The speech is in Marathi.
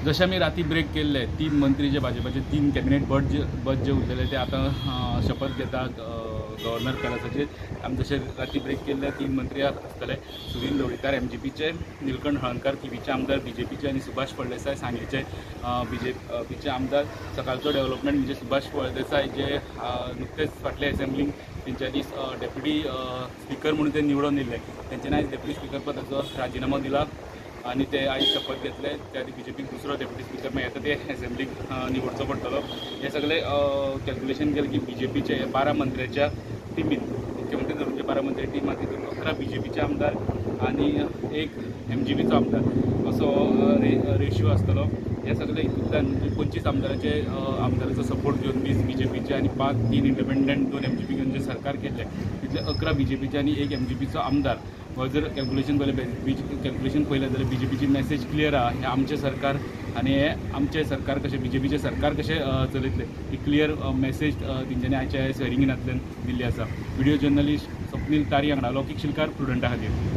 जशें आमी राती ब्रेक केल्ले 3 मंत्री जे भाजपाचे 3 कॅबिनेट बट जे उरलेले ते आतां शपथ घेता गव्हर्नर पॅलसाचेर। आमी जशें राती ब्रेक केल्ले 3 मंत्री आसतले सुनील ढवळीकर एमजीपीचे, निलकंठ हळर्णकर थिवीचे आमदार बीजेपीचे आनी सुभाष फळदेसाय सांगलीचे बीजेपीचे आमदार। सकाळचो डेव्हलपमेंट म्हणजे सुभाष फळदेसाय जे नुकतेच फाटले असेंब्लीक तेंच्यांनी डेप्युटी स्पीकर म्हणून ते निवडून येयल्ले, तेंच्यांनी आयज डेप्युटी स्पीकर पदाचो राजिनामो दिला आणि ते आयज शपथ घेतले। त्या बीजेपीक दुसरो डेप्युटी स्पीकर येता ते असेंब्लीक निवडचो पडटलो। हे सगळे कॅल्क्युलेशन केलें की बीजेपीचे 12 मंत्र्याच्या टिमीन मुख्यमंत्री धरूनचे 12 मंत्री टीम हातूंत 11 बीजेपीचे आमदार आणि 1 एमजीपीचो आमदार असो रेशियो आसतलो। हे सगळे हितूंतल्यान 25 आमदारांचो सपोर्ट घेवन 20 बीजेपीचे आणि 3 इंडिपेंडंट 2 एमजीपी घेवन जे सरकार केल्ले तितले 11 बीजेपीचे आणि 1 एमजीपीचो आमदार। हो जर कॅल्क्युलेशन पळयलें जाल्यार बीजेपीची मॅसेज क्लियर आहा, हे आमचे सरकार आणि हे आमचे सरकार कशें बीजेपीचे सरकार कशें चलयतले ही क्लियर मॅसेज तेंच्यांनी आयच्या हियरिंगेंतल्यान दिल्ली आसा। व्हिडिओ जर्नलिस्ट स्वप्नील तारी वांगडा लौकीक शिलकार प्रुडंटा खातीर।